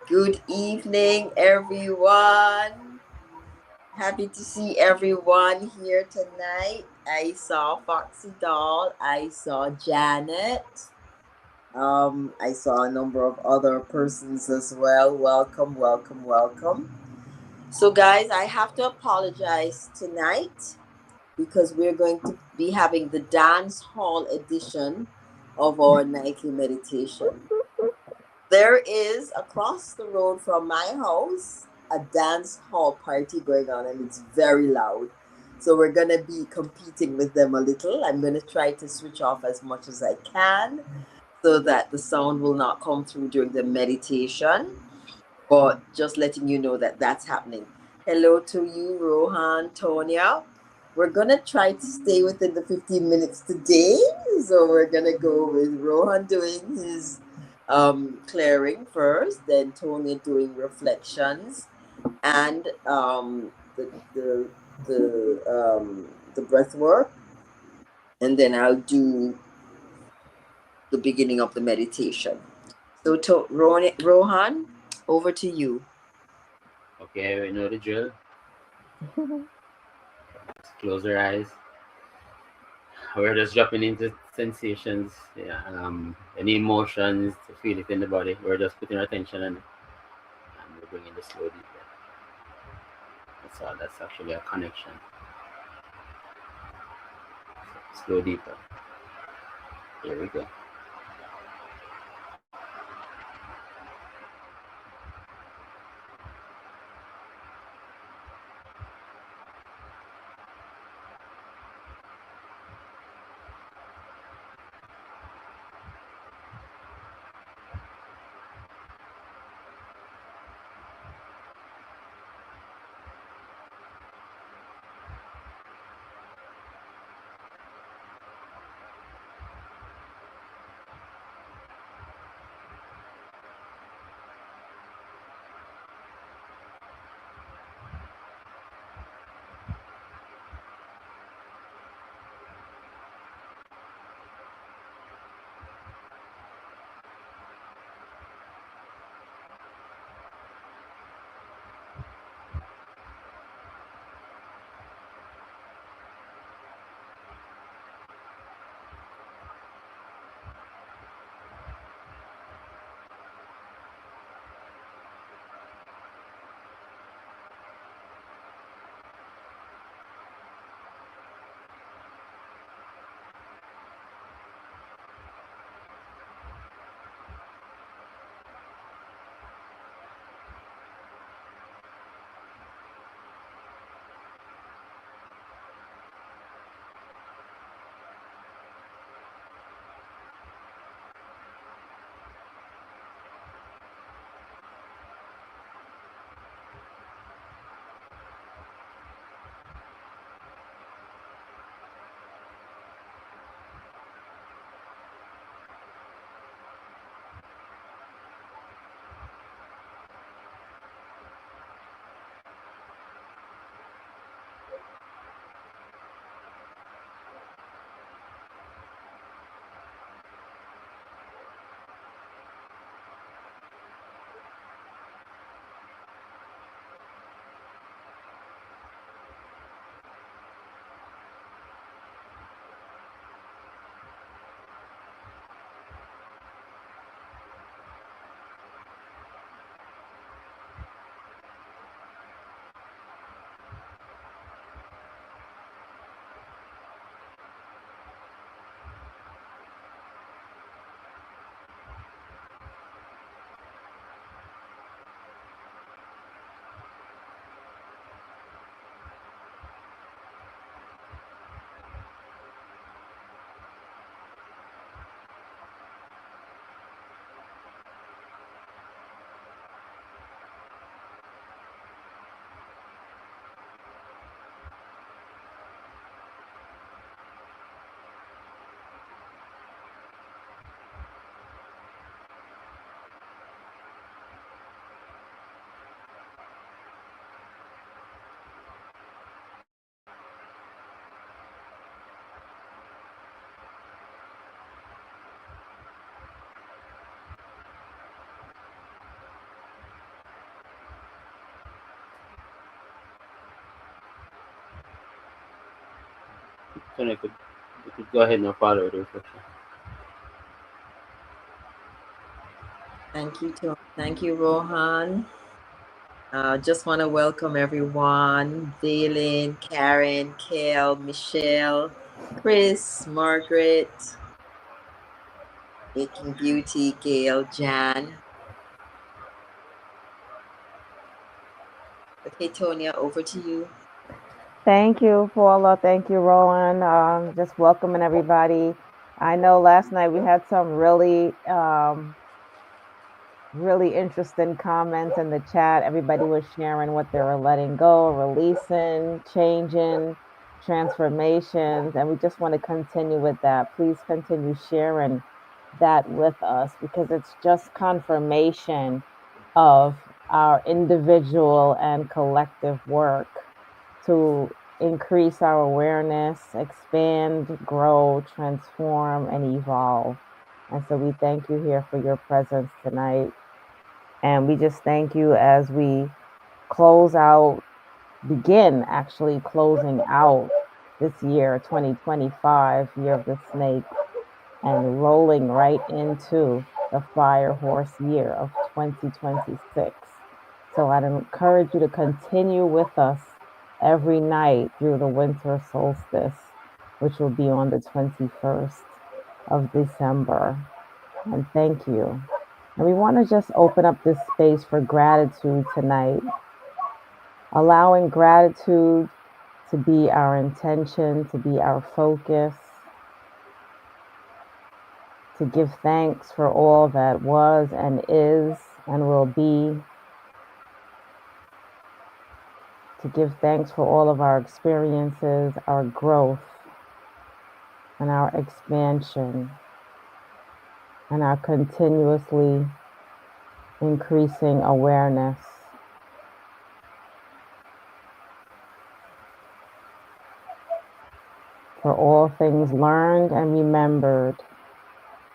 Good evening, everyone. Happy to see everyone here tonight. I saw Foxy Doll. I saw Janet. I saw a number of other persons as well. Welcome, welcome, welcome. So, guys, I have to apologize tonight because we're going to be having the dance hall edition of our nightly meditation. There is across the road from my house a dance hall party going on, and it's very loud. So we're going to be competing with them a little. I'm going to try to switch off as much as I can so that the sound will not come through during the meditation. But just letting you know that that's happening. Hello to you, Rohan, Tonya. We're going to try to stay within the 15 minutes today. So we're going to go with Rohan doing his clearing first, then Tonya doing reflections, and the breath work, and then I'll do the beginning of the meditation. So, Rohan, over to you. Okay, we know the drill. Just close your eyes. We're just dropping into sensations, yeah, any emotions to feel it in the body. We're just putting our attention on it, and we're bringing the slow deep breath. That's all. That's actually a connection. So, slow deeper. Here we go. So you could go ahead and follow the reflection. Thank you, Tony. Thank you, Rohan. Just want to welcome everyone. Daylin, Karen, Kale, Michelle, Chris, Margaret, Aching Beauty, Gail, Jan. Okay, Tonya, over to you. Thank you, Paula. Thank you, Rowan. Just welcoming everybody. I know last night we had some really interesting comments in the chat. Everybody was sharing what they were letting go, releasing, changing, transformations, and we just want to continue with that. Please continue sharing that with us because it's just confirmation of our individual and collective work to increase our awareness, expand, grow, transform, and evolve. And so we thank you here for your presence tonight. And we just thank you as we close out, begin actually closing out this year, 2025, year of the snake, and rolling right into the fire horse year of 2026. So I'd encourage you to continue with us every night through the winter solstice, which will be on the 21st of December. And thank you. And we want to just open up this space for gratitude tonight, allowing gratitude to be our intention, to be our focus, to give thanks for all that was and is and will be, to give thanks for all of our experiences, our growth, and our expansion, and our continuously increasing awareness. For all things learned and remembered,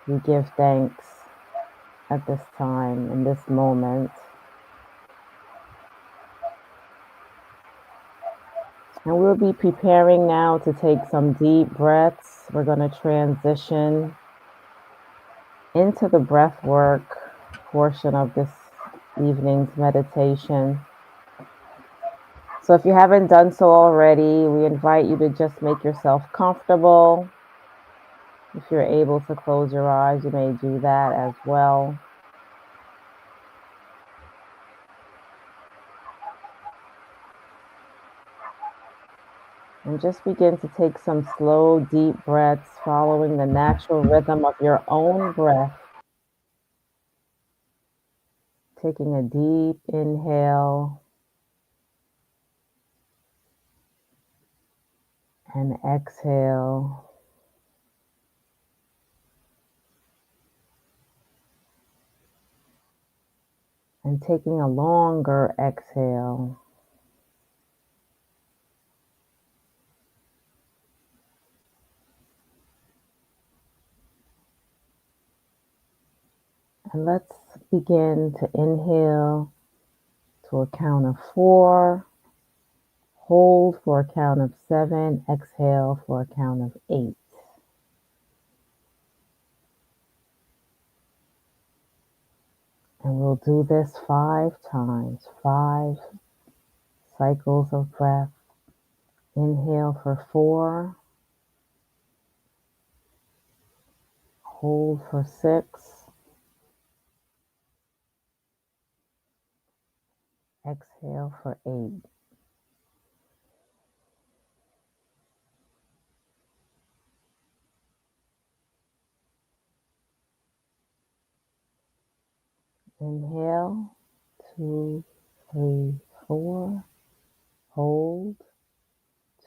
we give thanks at this time, in this moment. And we'll be preparing now to take some deep breaths. We're going to transition into the breath work portion of this evening's meditation. So if you haven't done so already, we invite you to just make yourself comfortable. If you're able to close your eyes, you may do that as well. And just begin to take some slow, deep breaths, following the natural rhythm of your own breath. Taking a deep inhale and exhale. And taking a longer exhale. And let's begin to inhale to a count of 4, hold for a count of 7, exhale for a count of 8. And we'll do this 5 times, 5 cycles of breath. Inhale for 4, hold for 6, exhale for 8. Inhale, 2, 3, 4, hold,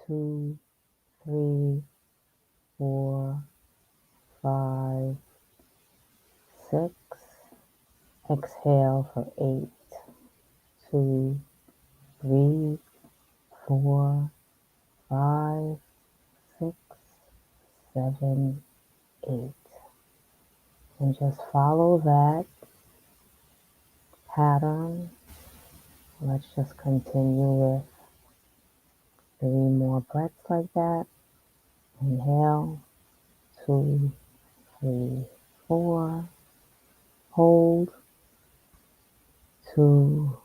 2, 3, 4, 5, 6, exhale for 8, 2, 3, 4, 5, 6, 7, 8. And just follow that pattern. Let's just continue with 3 more breaths like that. Inhale, 2, 3, 4. Hold, 2,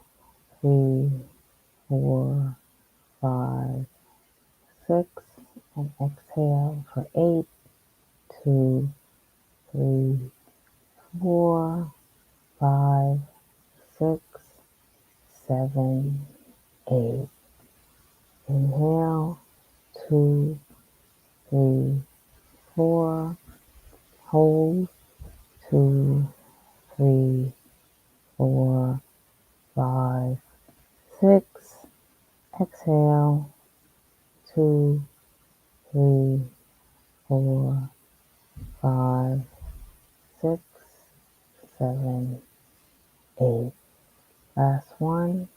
3, 4, 5, 6. And exhale for 8, 2, 3, 4, 5, 6, 7, 8. Inhale, 2, 3, 4. Hold, 2, 3, 4, 5, 6. Exhale, 2, 3, 4, 5, 6, 7, 8. Last one.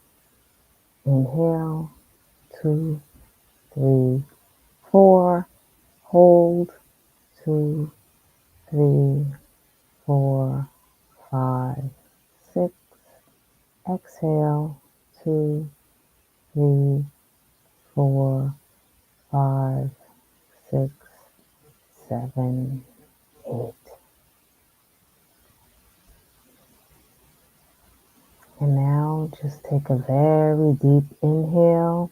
Inhale, 2, 3, 4. Hold, 2, 3, 4, 5, 6. Exhale, 2, 3, 4, 5, 6, 7, 8. And now just take a very deep inhale,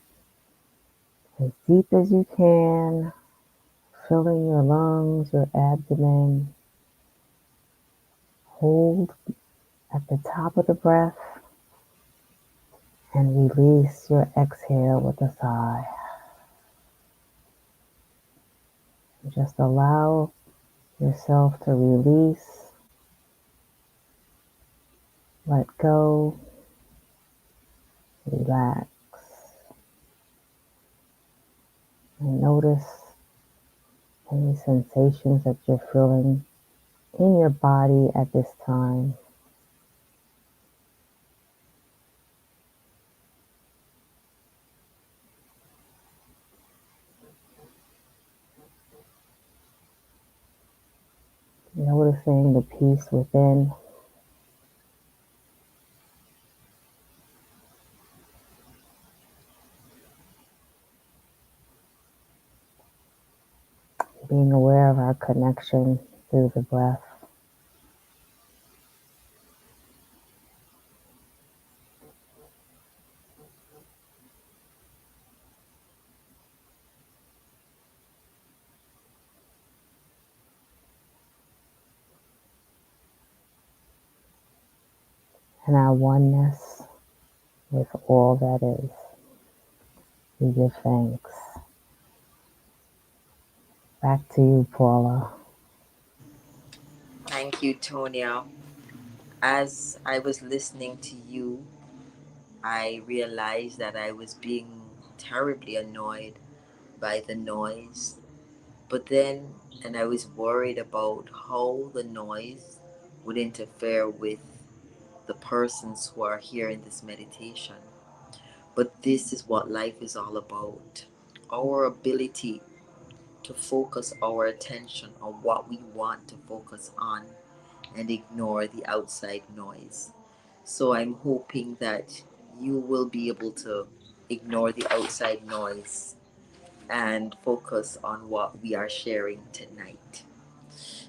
as deep as you can, filling your lungs, your abdomen. Hold at the top of the breath and release your exhale with a sigh. Just allow yourself to release, let go, relax, and notice any sensations that you're feeling in your body at this time. Noticing the peace within. Being aware of our connection through the breath. And our oneness with all that is. We give thanks. Back to you, Paula. Thank you, Tonya. As I was listening to you, I realized that I was being terribly annoyed by the noise. But then, and I was worried about how the noise would interfere with the persons who are here in this meditation. But this is what life is all about. Our ability to focus our attention on what we want to focus on and ignore the outside noise. So I'm hoping that you will be able to ignore the outside noise and focus on what we are sharing tonight.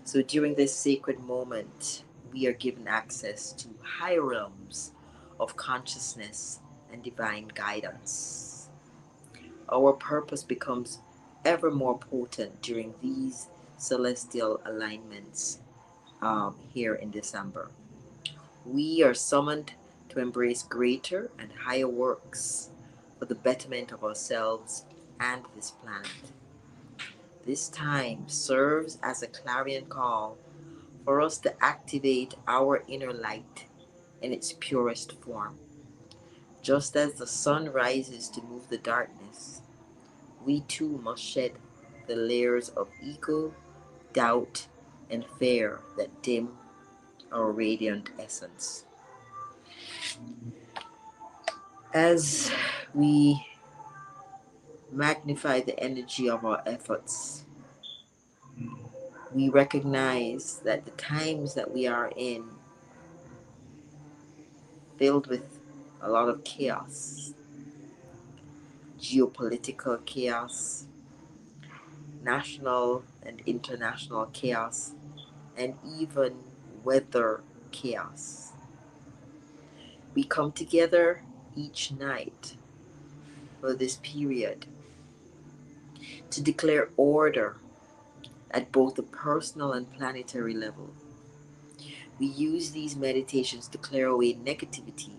So during this sacred moment, we are given access to higher realms of consciousness and divine guidance. Our purpose becomes ever more potent during these celestial alignments here in December. We are summoned to embrace greater and higher works for the betterment of ourselves and this planet. This time serves as a clarion call for us to activate our inner light in its purest form. Just as the sun rises to move the darkness, we too must shed the layers of ego, doubt, and fear that dim our radiant essence. As we magnify the energy of our efforts, we recognize that the times that we are in, filled with a lot of chaos, geopolitical chaos, national and international chaos, and even weather chaos. We come together each night for this period to declare order at both the personal and planetary level. We use these meditations to clear away negativity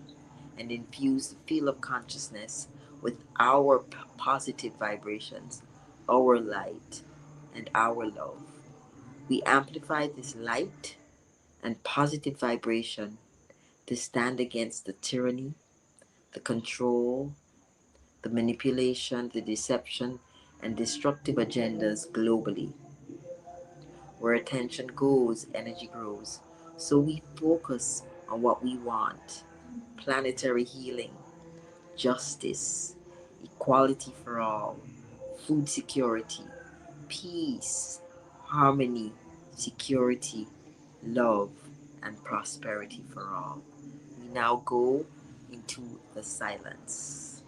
and infuse the field of consciousness with our positive vibrations, our light, and our love. We amplify this light and positive vibration to stand against the tyranny, the control, the manipulation, the deception, and destructive agendas globally. Where attention goes, energy grows. So we focus on what we want: planetary healing, justice, equality for all, food security, peace, harmony, security, love, and prosperity for all. We now go into the silence.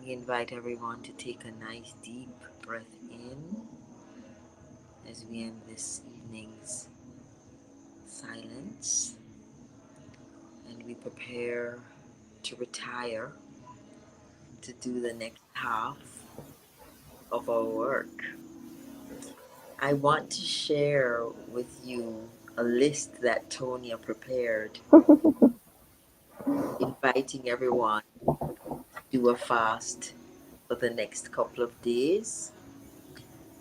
We invite everyone to take a nice deep breath in as we end this evening's silence and we prepare to retire to do the next half of our work. I want to share with you a list that Tonya prepared, inviting everyone to do a fast for the next couple of days.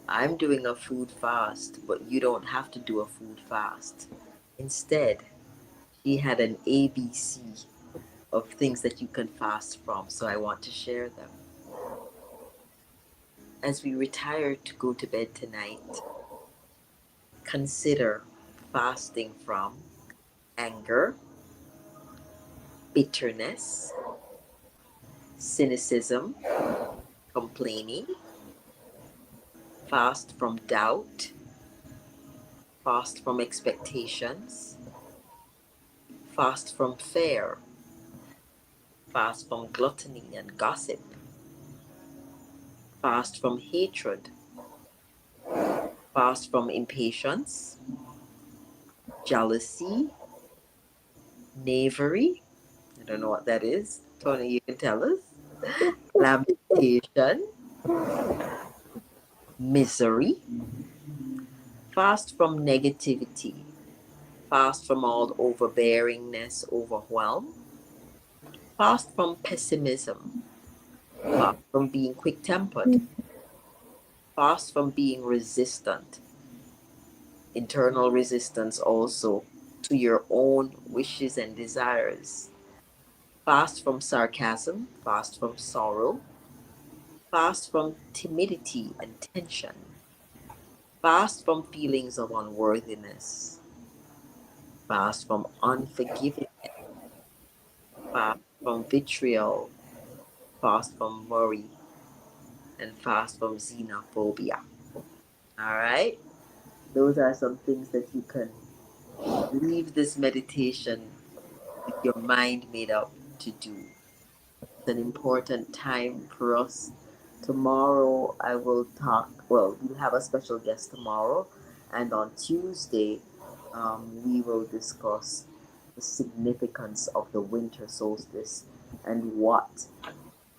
I'm doing a food fast, but you don't have to do a food fast. Instead, she had an ABC of things that you can fast from, so I want to share them. As we retire to go to bed tonight, consider fasting from anger, bitterness, cynicism, complaining, fast from doubt, fast from expectations, fast from fear, fast from gluttony and gossip, fast from hatred, fast from impatience, jealousy, knavery. I don't know what that is. Tony, you can tell us. Lamentation, misery, fast from negativity, fast from all overbearingness, overwhelm, fast from pessimism, fast from being quick tempered, fast from being resistant, internal resistance also to your own wishes and desires, fast from sarcasm, fast from sorrow, fast from timidity and tension, fast from feelings of unworthiness, fast from unforgiving, fast from vitriol, fast from worry, and fast from xenophobia. All right? Those are some things that you can leave this meditation with your mind made up to do. It's an important time for us. Tomorrow, I will talk. Well, we'll have a special guest tomorrow, and on Tuesday, we will discuss the significance of the winter solstice and what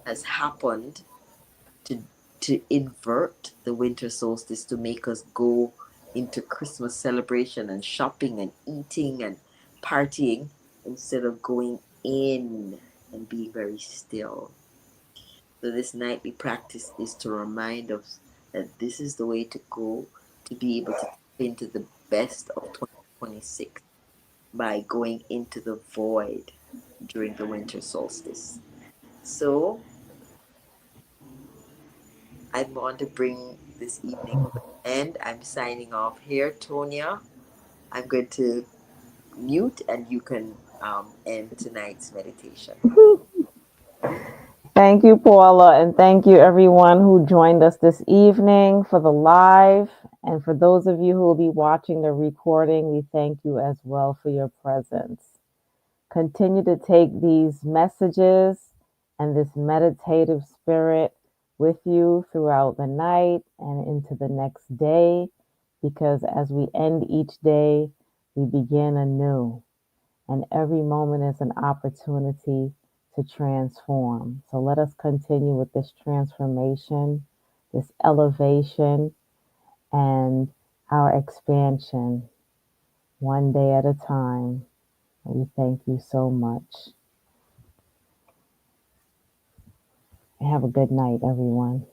has happened to invert the winter solstice to make us go into Christmas celebration and shopping and eating and partying instead of going in and being very still. So this nightly practice is to remind us that this is the way to go to be able to tap into the best of 2026 by going into the void during the winter solstice. So I want to bring this evening to an end. I'm signing off here, Tonya. I'm going to mute and you can end tonight's meditation. Thank you, Paula, and thank you everyone who joined us this evening for the live. And for those of you who will be watching the recording, we thank you as well for your presence. Continue to take these messages and this meditative spirit with you throughout the night and into the next day, because as we end each day, we begin anew. And every moment is an opportunity to transform. So let us continue with this transformation, this elevation, and our expansion one day at a time. We thank you so much. Have a good night, everyone.